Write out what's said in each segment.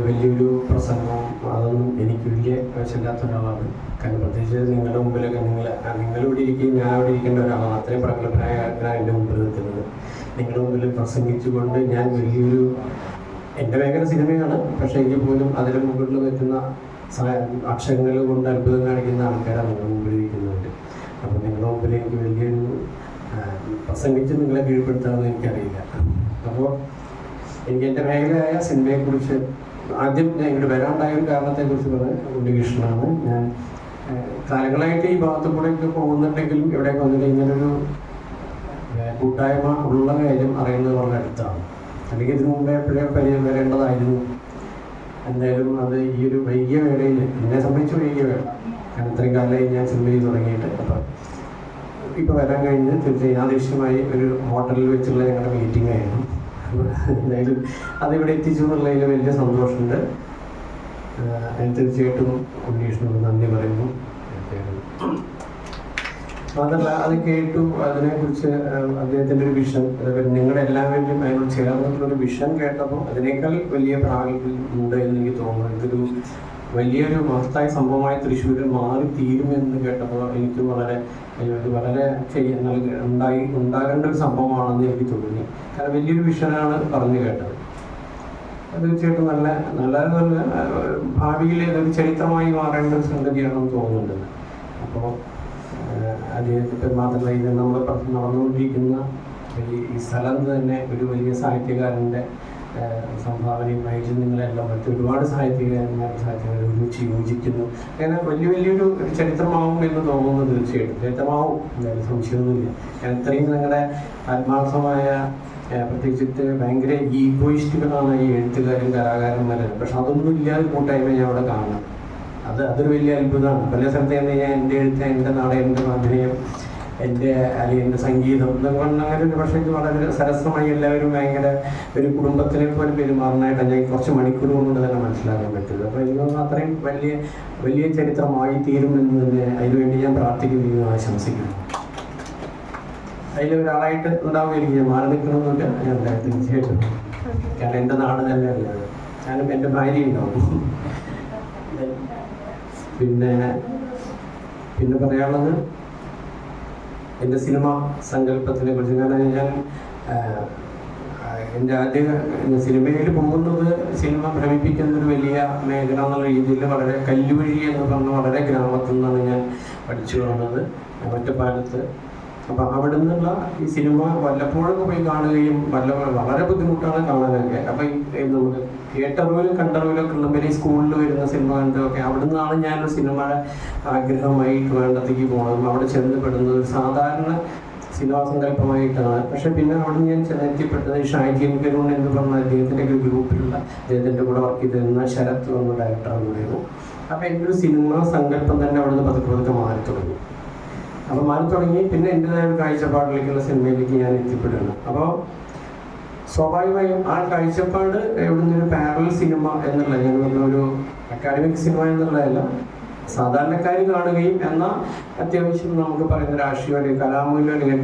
വലിയൊരു പ്രസംഗവും അതൊന്നും എനിക്ക് വലിയ വശമില്ലാത്ത ഒരാളാണ്. കാരണം പ്രത്യേകിച്ച് നിങ്ങളുടെ മുമ്പിലൊക്കെ നിങ്ങളിവിടെ ഇരിക്കുകയും ഞാൻ അവിടെ ഇരിക്കേണ്ട ഒരാളാണ്. അത്രയും പ്രഗത്ഭനായ എൻ്റെ മുമ്പിൽ നിൽക്കുന്നത്. നിങ്ങളുടെ മുമ്പിൽ പ്രസംഗിച്ചുകൊണ്ട് ഞാൻ വലിയൊരു എൻ്റെ മേഖല സിനിമയാണ്. പക്ഷേ എങ്കിൽ പോലും അതിന് മുകളിൽ നിൽക്കുന്ന അക്ഷരങ്ങൾ കൊണ്ട് അത്ഭുതം കാണിക്കുന്ന ആൾക്കാരാണ് നിങ്ങളുടെ മുമ്പിൽ ഇരിക്കുന്നവർ. അപ്പോൾ നിങ്ങളുടെ മുമ്പിൽ എനിക്ക് വലിയൊരു പ്രസംഗിച്ച് നിങ്ങളെ കീഴ്പ്പെടുത്താമെന്ന് എനിക്കറിയില്ല. അപ്പോൾ എനിക്ക് എൻ്റെ മേഖലയായ സിനിമയെക്കുറിച്ച് ആദ്യം ഞാൻ ഇങ്ങോട്ട് വരാണ്ടായ ഒരു കാരണത്തെക്കുറിച്ച് പറഞ്ഞത് ഉണ്ണികൃഷ്ണനാണ്. ഞാൻ കാലങ്ങളായിട്ട് ഈ ഭാഗത്തു കൂടെയൊക്കെ പോകുന്നുണ്ടെങ്കിലും ഇവിടെയൊക്കെ വന്നിട്ട് ഇങ്ങനൊരു കൂട്ടായ്മ ഉള്ള കാര്യം അറിയുന്നത് വളരെ അടുത്താണ്. അല്ലെങ്കിൽ ഇതിനു മുമ്പേ എപ്പോഴും വരേണ്ടതായിരുന്നു. എന്തായാലും അത് ഈ ഒരു വൈകിയ വേളയിൽ എന്നെ സംബന്ധിച്ച് വൈകിയ വേള, കാരണം ഇത്രയും കാലമായി ഞാൻ സിനിമ ചെയ്ത് തുടങ്ങിയിട്ട്. അപ്പം ഇപ്പോൾ വരാൻ കഴിഞ്ഞ് തീർച്ചയായും യാദൃശ്യമായി ഒരു ഹോട്ടലിൽ വെച്ചുള്ള ഞങ്ങളുടെ മീറ്റിംഗ് ആയിരുന്നു. എന്തായാലും അതിവിടെ എത്തിച്ചു എന്നുള്ളതിൽ വലിയ സന്തോഷമുണ്ട്. ഞാൻ തീർച്ചയായിട്ടും ഉണ്ണീഷിനോട് നന്ദി പറയുന്നു. അതല്ല, അത് കേട്ടു, അതിനെക്കുറിച്ച് അദ്ദേഹത്തിൻ്റെ ഒരു വിഷൻ, അതേപോലെ നിങ്ങളുടെ എല്ലാവരുടെയും അതിനോട് ചേർന്നിട്ടുള്ളൊരു വിഷൻ കേട്ടപ്പോൾ അതിനേക്കാൾ വലിയ പ്രാഗൽഭ്യം ഉണ്ട് എന്ന് എനിക്ക് തോന്നുന്നു. ഇതൊരു വലിയൊരു മഹത്തായ സംഭവമായി തൃശ്ശൂരിൽ മാറി തീരുമെന്ന് കേട്ടപ്പോൾ എനിക്ക് വളരെ ഉണ്ടാകേണ്ട ഒരു സംഭവമാണെന്ന് എനിക്ക് തോന്നി. കാരണം വലിയൊരു വിഷനാണ് പറഞ്ഞു കേട്ടത്. തീർച്ചയായിട്ടും നല്ല ഭാവിയിൽ ഒരു ചരിത്രമായി മാറേണ്ട ഒരു സംഗതിയാണെന്ന് തോന്നുന്നുണ്ട്. അപ്പോൾ അദ്ദേഹത്തെ മാത്രമല്ല, ഇത് നമ്മൾ നടന്നുകൊണ്ടിരിക്കുന്ന ഈ സ്ഥലം തന്നെ ഒരു വലിയ സാഹിത്യകാരൻ്റെ സംഭാവനയും വഹിച്ച് നിങ്ങളെല്ലാം മറ്റ് ഒരുപാട് സാഹിത്യകാരന്മാർ ഒരുമിച്ച് യോജിക്കുന്നു. അങ്ങനെ വലിയൊരു ചരിത്രമാവും എന്ന് തോന്നുന്നു. തീർച്ചയായിട്ടും ചരിത്രമാവും, എന്തായാലും സംശയമൊന്നുമില്ല. ഇത്രയും നിങ്ങളുടെ ആത്മാർത്ഥമായ, പ്രത്യേകിച്ചിട്ട് ഭയങ്കര ഈഗോയിസ്റ്റുകളാണ് ഈ എഴുത്തുകാരും കലാകാരന്മാരും. പക്ഷെ അതൊന്നും ഇല്ലാതെ കൂട്ടായ്മ ഞാൻ അവിടെ കാണാം. അതൊരു വലിയ അത്ഭുതമാണ്. പല സ്ഥലത്ത് തന്നെ ഞാൻ എൻ്റെ എഴുത്ത്, എൻ്റെ നാടകം, എൻ്റെ അഭിനയം, അല്ലെങ്കിൽ എൻ്റെ സംഗീതം എന്നൊക്കെ പറഞ്ഞാൽ അങ്ങനെ ഒരു പക്ഷേ വളരെ സരസമായി എല്ലാവരും ഭയങ്കര ഒരു കുടുംബത്തിനെ പോലെ പെരുമാറുന്നതായിട്ടാണ് ഞാൻ കുറച്ച് മണിക്കൂർ കൊണ്ട് തന്നെ മനസ്സിലാക്കാൻ പറ്റുന്നത്. അപ്പോൾ എനിക്കൊന്നും അത്രയും വലിയ ചരിത്രമായി തീരുമെന്ന് തന്നെ അതിനുവേണ്ടി ഞാൻ പ്രാർത്ഥിക്കുകയും ആശംസിക്കുന്നു. അതിലൊരാളായിട്ട് ഉണ്ടാവുകയായിരിക്കും. ഞാൻ മാറി നിൽക്കണമെന്നില്ല, ഞാൻ തീർച്ചയായിട്ടും. കാരണം എൻ്റെ നാട് തന്നെയല്ല, ഞാനും എൻ്റെ ഭാര്യ ഉണ്ടാവും. പിന്നെ പറയാനുള്ളത് എൻ്റെ സിനിമ സങ്കല്പത്തിനെ കുറിച്ച്. കാരണം ഞാൻ എൻ്റെ സിനിമയിൽ പോകുന്നത് സിനിമ ഭ്രമിപ്പിക്കുന്നൊരു വലിയ മേഖല എന്നുള്ള രീതിയിൽ വളരെ കല്ലുവഴി എന്ന് പറഞ്ഞ വളരെ ഗ്രാമത്തിൽ നിന്നാണ് ഞാൻ പഠിച്ചു വന്നത്, ഒറ്റപ്പാലത്ത്. അപ്പം അവിടെ നിന്നുള്ള ഈ സിനിമ വല്ലപ്പോഴൊക്കെ പോയി കാണുകയും വളരെ ബുദ്ധിമുട്ടാണ് കാണാനൊക്കെ. അപ്പം ഈ നമുക്ക് തിയേറ്ററിലും കണ്ടറിവിലൊക്കെ ഉള്ളപ്പോൾ ഈ സ്കൂളിൽ വരുന്ന സിനിമ കണ്ടൊക്കെ അവിടെ നിന്നാണ് ഞാനൊരു സിനിമയുടെ ആഗ്രഹമായിട്ട് വേണ്ടത്തേക്ക് പോകുന്നത്. അവിടെ ചെന്നപ്പെടുന്നത് ഒരു സാധാരണ സിനിമാ സങ്കല്പമായിട്ടാണ്. പക്ഷെ പിന്നെ അവിടെ ഞാൻ എത്തിപ്പെട്ടത് ഷാജി കരുൺ എന്ന് പറഞ്ഞ അദ്ദേഹത്തിൻ്റെ ഒരു ഗ്രൂപ്പിലുള്ള അദ്ദേഹത്തിൻ്റെ കൂടെ വർക്ക് ചെയ്തിരുന്ന ശരത് എന്ന ഡയറക്ടറാണ് കൂടെയായിരുന്നു. അപ്പോൾ എൻ്റെ ഒരു സിനിമാ സങ്കല്പം തന്നെ അവിടെ നിന്ന് പതുക്കെ മാറി തുടങ്ങി. അപ്പോൾ മാറി തുടങ്ങി പിന്നെ എൻ്റെതായ ഒരു കാഴ്ചപ്പാടിലേക്കുള്ള സിനിമയിലേക്ക് ഞാൻ എത്തിപ്പെടുകയാണ്. അപ്പോൾ സ്വാഭാവികമായും ആ കാഴ്ചപ്പാട് എവിടെ നിന്നൊരു പാരലൽ സിനിമ എന്നുള്ള, ഞാൻ പറഞ്ഞ ഒരു അക്കാഡമിക് സിനിമ എന്നുള്ളതല്ല, സാധാരണക്കാർ കാണുകയും എന്നാൽ അത്യാവശ്യം നമുക്ക് പറയുന്ന രാഷ്ട്രീയം അല്ലെങ്കിൽ കലാമൂല്യം അല്ലെങ്കിൽ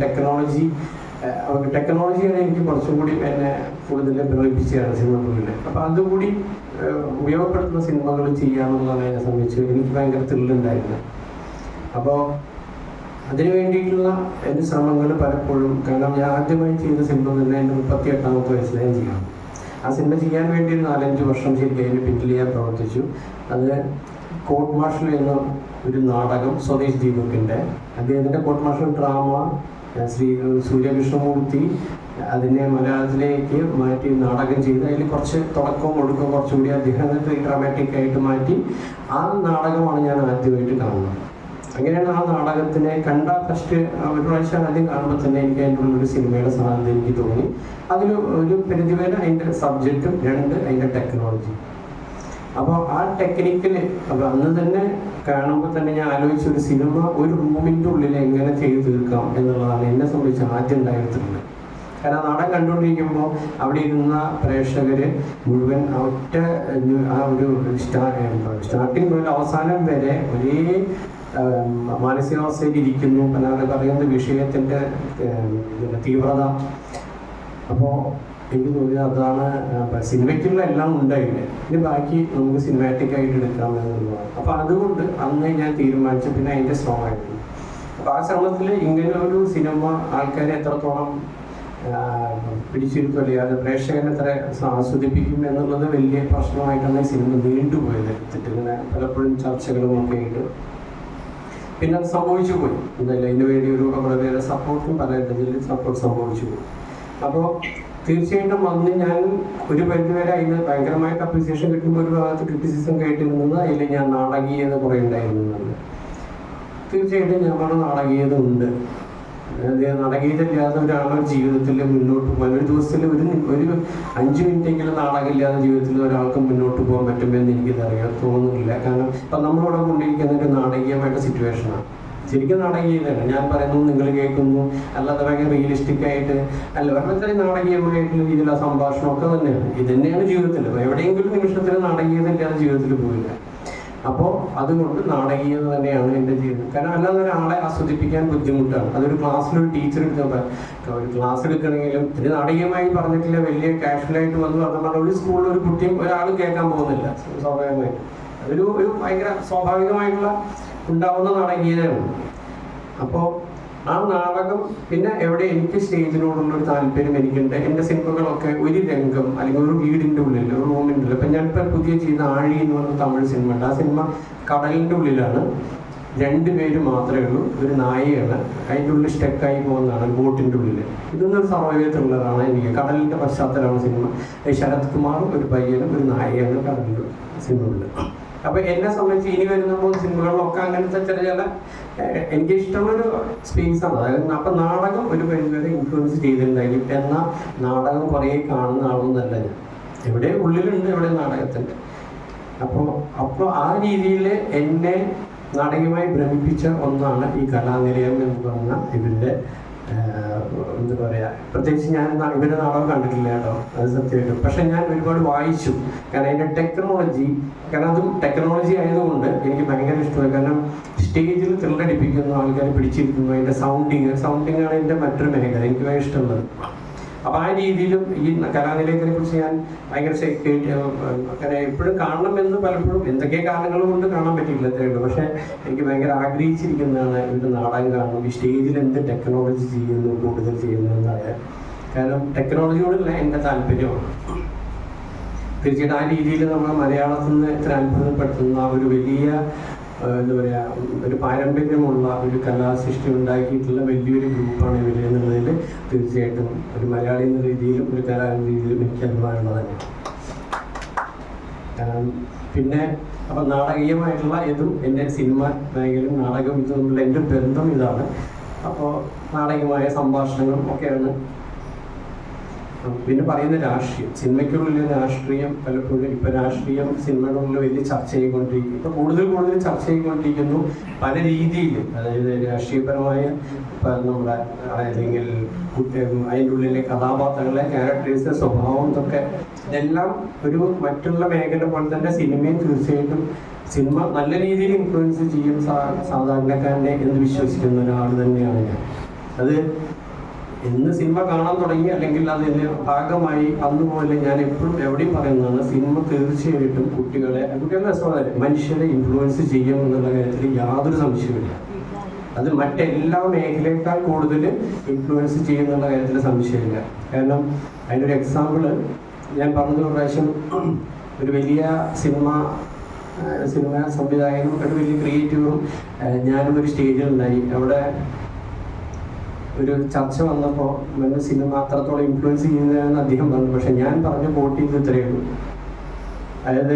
ടെക്നോളജിയാണ് എനിക്ക് കുറച്ചും കൂടി എന്നെ കൂടുതൽ പ്രേരിപ്പിച്ചതാണ് സിനിമകളിൽ. അപ്പോൾ അതുകൂടി ഉപയോഗപ്പെടുത്തുന്ന സിനിമകൾ ചെയ്യാമെന്നുള്ളതിനെ സംബന്ധിച്ച് എനിക്ക് ഭയങ്കര ത്രില്ലുണ്ടായിരുന്നു. അപ്പോൾ അതിനു വേണ്ടിയിട്ടുള്ള എൻ്റെ ശ്രമങ്ങൾ പലപ്പോഴും, കാരണം ഞാൻ ആദ്യമായി ചെയ്ത സിനിമ തന്നെ എൻ്റെ 38ാമത്തെ വയസ്സിൽ ഞാൻ ചെയ്യണം. ആ സിനിമ ചെയ്യാൻ വേണ്ടി ഒരു 4-5 വർഷം ശരിക്കും അതിന് പിന്നിൽ ഞാൻ പ്രവർത്തിച്ചു. അത് കോർട്ട് മാർഷൽ എന്ന ഒരു നാടകം, സ്വദേശ് ദീപകിൻ്റെ, അദ്ദേഹത്തിൻ്റെ court martial drama Shri Surya Krishnamoorthy അതിനെ മലയാളത്തിലേക്ക് മാറ്റി നാടകം ചെയ്ത് അതിൽ കുറച്ച് തുടക്കവും ഒടുക്കവും കുറച്ചുകൂടി അദ്ദേഹത്തെ ഡ്രാമാറ്റിക് ആയിട്ട് മാറ്റി ആ നാടകമാണ് ഞാൻ ആദ്യമായിട്ട് കാണുന്നത്. അങ്ങനെയാണ് ആ നാടകത്തിനെ കണ്ട ഫസ്റ്റ് ഒരു പ്രാവശ്യം ആദ്യം കാണുമ്പോൾ തന്നെ എനിക്ക് അതിൻ്റെ ഉള്ളൊരു സിനിമയുടെ സാധ്യത എനിക്ക് തോന്നി. അതിൽ ഒരു പരിധിവരെ അതിൻ്റെ സബ്ജക്റ്റും, 2 അതിൻ്റെ ടെക്നോളജി. അപ്പോൾ ആ ടെക്നിക്കല് അപ്പോൾ അന്ന് തന്നെ കാണുമ്പോൾ തന്നെ ഞാൻ ആലോചിച്ച ഒരു സിനിമ ഒരു റൂമിൻ്റെ ഉള്ളിൽ എങ്ങനെ ചെയ്തു തീർക്കാം എന്നുള്ളതാണ് എന്നെ സംബന്ധിച്ച് ആദ്യം ഉണ്ടായിരുന്നത്. കാരണം ആ നാടകം കണ്ടുകൊണ്ടിരിക്കുമ്പോൾ അവിടെ ഇരുന്ന പ്രേക്ഷകർ മുഴുവൻ ആ ഒരു സ്റ്റാർട്ടിങ് മുതൽ അവസാനം വരെ ഒരേ മാനസികാവസ്ഥയിൽ ഇരിക്കുന്നു. അല്ലാതെ പറയുന്ന വിഷയത്തിൻ്റെ തീവ്രത. അപ്പോൾ എനിക്ക് തോന്നിയത് അതാണ്. സിനിമയ്ക്കുള്ള എല്ലാം ഉണ്ടായില്ല, ഇനി ബാക്കി നമുക്ക് സിനിമാറ്റിക് ആയിട്ട് എടുക്കാം എന്നുള്ളതാണ്. അപ്പോൾ അതുകൊണ്ട് അന്ന് ഞാൻ തീരുമാനിച്ചു. പിന്നെ അതിൻ്റെ ശ്രമമായിരുന്നു. അപ്പോൾ ആ ശ്രമത്തിൽ ഇങ്ങനെ ഒരു സിനിമ ആൾക്കാരെ എത്രത്തോളം പിടിച്ചിരുത്തും, അല്ലെങ്കിൽ അത് പ്രേക്ഷകനെ എത്ര ആസ്വദിപ്പിക്കും എന്നുള്ളത് വലിയ പ്രശ്നമായിട്ടാണ് ഈ സിനിമ നീണ്ടുപോയത്. ഇങ്ങനെ പലപ്പോഴും ചർച്ചകളും ഒക്കെ ആയിട്ട് പിന്നെ അത് സംഭവിച്ചു പോയി. എന്തായാലും അതിന് വേണ്ടി വളരെ സപ്പോർട്ടും പല രീതിയിൽ സപ്പോർട്ട് സംഭവിച്ചു പോയി. അപ്പോൾ തീർച്ചയായിട്ടും അന്ന് ഞാൻ ഒരു പരിധിവരെ അതിന് ഭയങ്കരമായിട്ട് അപ്രീസിയേഷൻ കിട്ടുമ്പോൾ ഒരു ഭാഗത്ത് ക്രിറ്റിസിസം കേട്ടിരുന്നത് അതിൽ ഞാൻ നാടകീയത കുറേ ഉണ്ടായിരുന്നുണ്ട്. തീർച്ചയായിട്ടും ഞാൻ പറഞ്ഞ നാടകീയത ഉണ്ട്. നാടകീയത ഇല്ലാതെ ഒരാളുടെ ജീവിതത്തിൽ മുന്നോട്ട് പോകാൻ ഒരു ദിവസത്തിൽ ഒരു 5 മിനിറ്റെങ്കിലും നാടകമില്ലാതെ ജീവിതത്തിൽ ഒരാൾക്ക് മുന്നോട്ട് പോകാൻ പറ്റുമെന്ന് എനിക്കിതറിയാൻ തോന്നുന്നില്ല. കാരണം ഇപ്പം നമ്മളിവിടെ കൊണ്ടിരിക്കുന്ന ഒരു നാടകീയമായിട്ട് സിറ്റുവേഷനാണ്. ശരിക്കും നാടകീയതല്ല, ഞാൻ പറയുന്നു നിങ്ങൾ കേൾക്കുന്നു, അല്ലാതെ ഭയങ്കര റിയലിസ്റ്റിക് ആയിട്ട് അല്ല, വളരെ നാടകീയമായിട്ടുള്ള രീതിയിലുള്ള സംഭാഷണമൊക്കെ തന്നെയാണ്. ഇത് തന്നെയാണ് ജീവിതത്തിൽ. എവിടെയെങ്കിലും നിമിഷത്തിൽ നാടകീയത ഇല്ലാതെ ജീവിതത്തിൽ പോയില്ല. അപ്പോൾ അതുകൊണ്ട് നാടകീയത തന്നെയാണ് എൻ്റെ ജീവിതം. കാരണം അല്ലാതെ ഒരാളെ ആസ്വദിപ്പിക്കാൻ ബുദ്ധിമുട്ടാണ്. അതൊരു ക്ലാസ്സിലൊരു ടീച്ചർ എടുത്തപ്പോൾ ഒരു ക്ലാസ് എടുക്കണമെങ്കിലും ഇത് നാടകീയമായി പറഞ്ഞിട്ടില്ല, വലിയ കാഷ്വലായിട്ട് വന്ന് പറഞ്ഞാൽ ഒരു സ്കൂളിൽ ഒരു കുട്ടിയും ഒരാളും കേൾക്കാൻ പോകുന്നില്ല. സ്വാഭാവികമായിട്ട് അതൊരു ഭയങ്കര സ്വാഭാവികമായിട്ടുള്ള ഉണ്ടാവുന്ന നാടകീയതയാണ്. അപ്പോൾ ആ നാടകം പിന്നെ എവിടെ എനിക്ക് സ്റ്റേജിനോടുള്ളൊരു താല്പര്യം എനിക്കുണ്ട്. എൻ്റെ സിനിമകളൊക്കെ ഒരു രംഗം അല്ലെങ്കിൽ ഒരു വീടിൻ്റെ ഉള്ളിൽ ഒരു റൂമിൻ്റെ ഉള്ളിൽ. ഇപ്പം ഞാനിപ്പോൾ പുതിയ ചെയ്ത ആഴി എന്ന് പറഞ്ഞ തമിഴ് സിനിമ ഉണ്ട്. ആ സിനിമ കടലിൻ്റെ ഉള്ളിലാണ്, 2 പേര് മാത്രമേ ഉള്ളൂ, ഒരു നായയാണ്, അതിൻ്റെ ഉള്ളിൽ സ്റ്റക്കായി പോകുന്നതാണ് ബോട്ടിൻ്റെ ഉള്ളിൽ. ഇതൊന്നൊരു സർവൈവൽ ത്രില്ലറാണ്. എനിക്ക് കടലിൻ്റെ പശ്ചാത്തലമാണ് സിനിമ. ശരത് കുമാറും ഒരു പയ്യനും ഒരു നായയാണ് കടലിൻ്റെ സിനിമകളിൽ. അപ്പോൾ എന്നെ സംബന്ധിച്ച് ഇനി വരുന്ന 3 സിനിമകളിലൊക്കെ അങ്ങനത്തെ ചില എനിക്ക് ഇഷ്ടമുള്ളൊരു സ്പേസാണ്. അതായത് അപ്പം നാടകം ഒരു പരിധിവരെ ഇൻഫ്ലുവൻസ് ചെയ്തിട്ടുണ്ടായിരിക്കും. എന്നാൽ നാടകം കുറേ കാണുന്ന ആളൊന്നല്ല ഞാൻ. എവിടെ ഉള്ളിലുണ്ട്, എവിടെ നാടകത്തിൻ്റെ. അപ്പോൾ ആ രീതിയിൽ എന്നെ നാടകമായി ഭ്രമിപ്പിച്ച ഒന്നാണ് ഈ കലാനിലയം എന്ന് പറഞ്ഞ ഇതിൻ്റെ എന്താ പറയുക. പ്രത്യേകിച്ച് ഞാൻ ഇവരുടെ നാടകം കണ്ടിട്ടില്ല കേട്ടോ, അത് സത്യമായിട്ടും. പക്ഷെ ഞാൻ ഒരുപാട് വായിച്ചു. കാരണം അതിൻ്റെ ടെക്നോളജി, കാരണം അതും ടെക്നോളജി ആയതുകൊണ്ട് എനിക്ക് ഭയങ്കര ഇഷ്ടമായി. കാരണം സ്റ്റേജിൽ ത്രില്ലടിപ്പിക്കുന്ന ആൾക്കാരെ പിടിച്ചിരിക്കുന്നു. അതിൻ്റെ സൗണ്ടിങ് ആണ് എൻ്റെ മറ്റൊരു മേഖല എനിക്ക് ഭയങ്കര ഇഷ്ടമുള്ളത്. അപ്പോൾ ആ രീതിയിലും ഈ കലാനിലയത്തിനെ കുറിച്ച് ഞാൻ ഭയങ്കര അങ്ങനെ എപ്പോഴും കാണണമെന്ന് പലപ്പോഴും എന്തൊക്കെ കാരണങ്ങൾ കൊണ്ട് കാണാൻ പറ്റിയില്ല, അത്രയുള്ളൂ. പക്ഷേ എനിക്ക് ഭയങ്കര ആഗ്രഹിച്ചിരിക്കുന്നതാണ് ഒരു നാടകം കാണണം. ഈ സ്റ്റേജിൽ എന്ത് ടെക്നോളജി ചെയ്യുന്നു, കൂടുതൽ ചെയ്യുന്നതെന്നായ. കാരണം ടെക്നോളജിയോടുള്ള എൻ്റെ താല്പര്യമാണ്. തീർച്ചയായിട്ടും ആ രീതിയിൽ നമ്മൾ മലയാളത്തിൽ നിന്ന് ഇത്ര അത്ഭുതപ്പെടുത്തുന്ന ഒരു വലിയ എന്താ പറയുക, ഒരു പാരമ്പര്യമുള്ള ഒരു കലാസൃഷ്ടി ഉണ്ടാക്കിയിട്ടുള്ള വലിയൊരു ഗ്രൂപ്പാണ് ഇവർ എന്നുള്ളതിൽ തീർച്ചയായിട്ടും ഒരു മലയാളി എന്ന രീതിയിലും ഒരു കലാ എന്ന രീതിയിലും എനിക്ക് അഭിമാനമുള്ളത് തന്നെ. കാരണം പിന്നെ അപ്പം നാടകീയമായിട്ടുള്ള ഇതും എൻ്റെ സിനിമ മേഖലയും നാടകം ഇത് തമ്മിലുള്ള എൻ്റെ ബന്ധം ഇതാണ്. അപ്പോൾ നാടകീയമായ സംഭാഷണങ്ങളും ഒക്കെയാണ്. പിന്നെ പറയുന്ന രാഷ്ട്രീയം, സിനിമയ്ക്കുള്ളിലെ രാഷ്ട്രീയം പലപ്പോഴും ഇപ്പം രാഷ്ട്രീയം സിനിമകളിൽ വലിയ ചർച്ച ചെയ്തുകൊണ്ടിരിക്കും. ഇപ്പം കൂടുതൽ ചർച്ച ചെയ്തുകൊണ്ടിരിക്കുന്നു പല രീതിയിൽ. അതായത് രാഷ്ട്രീയപരമായ നമ്മുടെ അല്ലെങ്കിൽ അതിൻ്റെ ഉള്ളിലെ കഥാപാത്രങ്ങളെ, ക്യാരക്ടേഴ്സ്, സ്വഭാവം, ഇതൊക്കെ ഇതെല്ലാം ഒരു മറ്റുള്ള മേഖല പോലെ തന്നെ സിനിമയും തീർച്ചയായിട്ടും സിനിമ നല്ല രീതിയിൽ ഇൻഫ്ലുവൻസ് ചെയ്യും സാധാരണക്കാരനെ എന്ന് വിശ്വസിക്കുന്ന ഒരാൾ തന്നെയാണ് ഞാൻ. അത് എന്ന് സിനിമ കാണാൻ തുടങ്ങി അല്ലെങ്കിൽ അതിൻ്റെ ഭാഗമായി അന്നുപോലെ ഞാൻ എപ്പോഴും എവിടെയും പറയുന്നതാണ്, സിനിമ തീർച്ചയായിട്ടും കുട്ടികളെ മനുഷ്യരെ ഇൻഫ്ലുവൻസ് ചെയ്യും എന്നുള്ള കാര്യത്തിൽ യാതൊരു സംശയമില്ല. അത് മറ്റെല്ലാ മേഖലയേക്കാൾ കൂടുതൽ ഇൻഫ്ലുവൻസ് ചെയ്യുന്നുള്ള കാര്യത്തിൽ സംശയമില്ല. കാരണം അതിനൊരു എക്സാമ്പിള് ഞാൻ പറഞ്ഞത്, ഒരു പ്രാവശ്യം ഒരു വലിയ സിനിമ സംവിധായകനും ഒരു വലിയ ക്രിയേറ്റീവും ഞാനും ഒരു സ്റ്റേജിലുണ്ടായി. അവിടെ ഒരു ചർച്ച വന്നപ്പോൾ എൻ്റെ സിനിമ അത്രത്തോളം ഇൻഫ്ലുവൻസ് ചെയ്യുന്നതാണെന്ന് അദ്ദേഹം പറഞ്ഞു. പക്ഷെ ഞാൻ പറഞ്ഞ കോട്ട് ചെയ്ത് ഇത്രയേ ഉള്ളൂ. അതായത്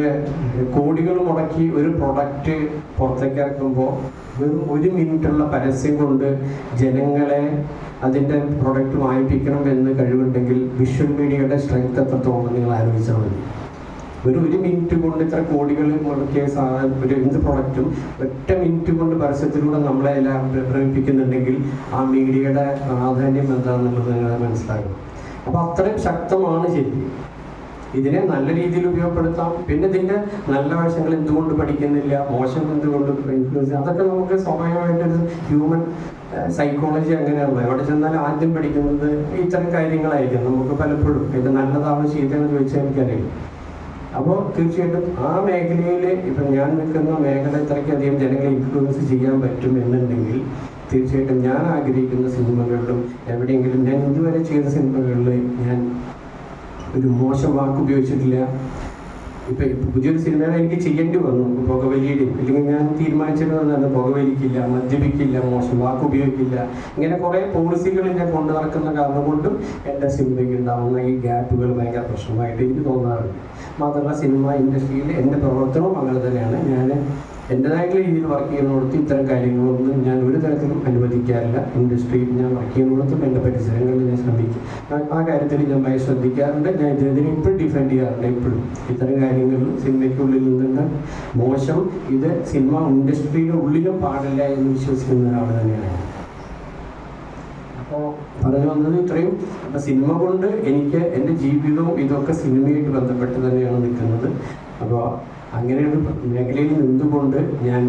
കോടികൾ മുടക്കി ഒരു പ്രൊഡക്റ്റ് പുറത്തേക്ക് ഇറക്കുമ്പോൾ വെറും 1 മിനിറ്റുള്ള പരസ്യം കൊണ്ട് ജനങ്ങളെ അതിൻ്റെ പ്രൊഡക്റ്റ് വാങ്ങിപ്പിക്കണം എന്ന് കഴിവുണ്ടെങ്കിൽ വിഷ്വൽ മീഡിയയുടെ സ്ട്രെങ്ത് എത്രത്തോളം നിങ്ങൾ ആലോചിച്ചാൽ മതി. ഒരു മിനിറ്റ് കൊണ്ട് ഇത്ര കോടികൾ മുടക്കിയ ഒരു എന്ത് പ്രൊഡക്റ്റും 1 മിനിറ്റ് കൊണ്ട് പരസ്യത്തിലൂടെ നമ്മളെ എല്ലാം ഭ്രമിപ്പിക്കുന്നുണ്ടെങ്കിൽ ആ മീഡിയയുടെ പ്രാധാന്യം എന്താണെന്നുള്ളത് നിങ്ങൾ മനസ്സിലാക്കണം. അപ്പോൾ അത്രയും ശക്തമാണ് ശരി. ഇതിനെ നല്ല രീതിയിൽ ഉപയോഗപ്പെടുത്താം. പിന്നെ ഇതിൻ്റെ നല്ല വശങ്ങൾ എന്തുകൊണ്ട് പഠിക്കുന്നില്ല, മോശം എന്തുകൊണ്ട് ഇൻഫ്ലുവൻസ്, അതൊക്കെ നമുക്ക് സ്വാഭാവികമായിട്ടൊരു ഹ്യൂമൻ സൈക്കോളജി അങ്ങനെയാണല്ലോ, എവിടെ ചെന്നാൽ ആദ്യം പഠിക്കുന്നത് ഇത്തരം കാര്യങ്ങളായിരിക്കും. നമുക്ക് പലപ്പോഴും ഇത് നല്ലതാണോ ചെയ്തതെന്ന് ചോദിച്ചാൽ എനിക്കറിയില്ല. അപ്പോൾ തീർച്ചയായിട്ടും ആ മേഖലയിൽ ഇപ്പം ഞാൻ നിൽക്കുന്ന മേഖല ഇത്രയ്ക്കധികം ജനങ്ങളെ ഇൻഫ്ലുവൻസ് ചെയ്യാൻ പറ്റും എന്നുണ്ടെങ്കിൽ തീർച്ചയായിട്ടും ഞാൻ ആഗ്രഹിക്കുന്ന സിനിമകളിലും എവിടെയെങ്കിലും ഞാൻ ഇതുവരെ ചെയ്ത സിനിമകളിൽ ഞാൻ ഒരു മോശം വാക്ക് ഉപയോഗിച്ചിട്ടില്ല. ഇപ്പം പുതിയൊരു സിനിമകൾ എനിക്ക് ചെയ്യേണ്ടി വന്നു, പുകവലിയുടെയും, അല്ലെങ്കിൽ ഞാൻ തീരുമാനിച്ചിരുന്നതാണ് പുകവലിക്കില്ല, മദ്യപിക്കില്ല, മോശം വാക്ക് ഉപയോഗിക്കില്ല, ഇങ്ങനെ കുറേ പോളിസികൾ ഞാൻ കൊണ്ടു നടക്കുന്ന കാരണം കൊണ്ടും എൻ്റെ സിനിമയ്ക്ക് ഉണ്ടാകുന്ന ഈ ഗ്യാപ്പുകൾ ഭയങ്കര പ്രശ്നമായിട്ട് എനിക്ക് തോന്നാറുണ്ട്. മാത്രമല്ല സിനിമ ഇൻഡസ്ട്രിയിൽ എൻ്റെ പ്രവർത്തനവും അങ്ങനെ തന്നെയാണ്. ഞാൻ എൻ്റെതായിട്ടുള്ള രീതിയിൽ വർക്ക് ചെയ്യുന്നിടത്ത് ഇത്തരം കാര്യങ്ങളൊന്നും ഞാൻ ഒരു തരത്തിലും അനുവദിക്കാറില്ല. ഇൻഡസ്ട്രിയിൽ ഞാൻ വർക്ക് ചെയ്യുന്നിടത്തും എൻ്റെ പരിസരങ്ങളിൽ ഞാൻ ശ്രമിക്കും. ആ കാര്യത്തിൽ ഞാൻ ഭയങ്കര ശ്രദ്ധിക്കാറുണ്ട്. ഞാൻ ഇതിനെതിരെ ഇപ്പോഴും ഡിഫെൻഡ് ചെയ്യാറുണ്ട്. ഇപ്പോഴും ഇത്തരം കാര്യങ്ങളിൽ സിനിമയ്ക്കുള്ളിൽ നിന്നുള്ള മോശം ഇത് സിനിമ ഇൻഡസ്ട്രിയുടെ ഉള്ളിലും പാടില്ല എന്ന് വിശ്വസിക്കുന്ന ഒരാൾ തന്നെയാണ്. അപ്പോൾ പറഞ്ഞു വന്നത് ഇത്രയും. അപ്പം സിനിമ കൊണ്ട് എനിക്ക് എൻ്റെ ജീവിതവും ഇതൊക്കെ സിനിമയായിട്ട് ബന്ധപ്പെട്ട് തന്നെയാണ് നിൽക്കുന്നത്. അപ്പോൾ അങ്ങനെയൊരു മേഖലയിൽ നിന്നുകൊണ്ട് ഞാൻ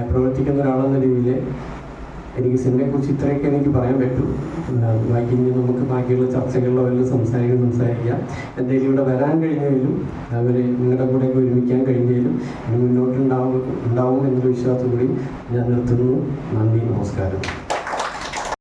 പ്രവർത്തിക്കുന്ന ഒരാളെന്ന രീതിയിൽ എനിക്ക് സിനിമയെക്കുറിച്ച് ഇത്രയൊക്കെ എനിക്ക് പറയാൻ പറ്റും. ബാക്കി ഇനി നമുക്ക് ബാക്കിയുള്ള ചർച്ചകളിലോ എല്ലാം സംസാരിക്കാം. എന്തെങ്കിലും ഇവിടെ വരാൻ കഴിഞ്ഞാലും അവർ നിങ്ങളുടെ കൂടെയൊക്കെ ഒരുമിക്കാൻ കഴിഞ്ഞാലും ഇനി മുന്നോട്ടുണ്ടാവും എന്നൊരു വിശ്വാസം കൂടി ഞാൻ നിർത്തുന്നു. നന്ദി, നമസ്കാരം.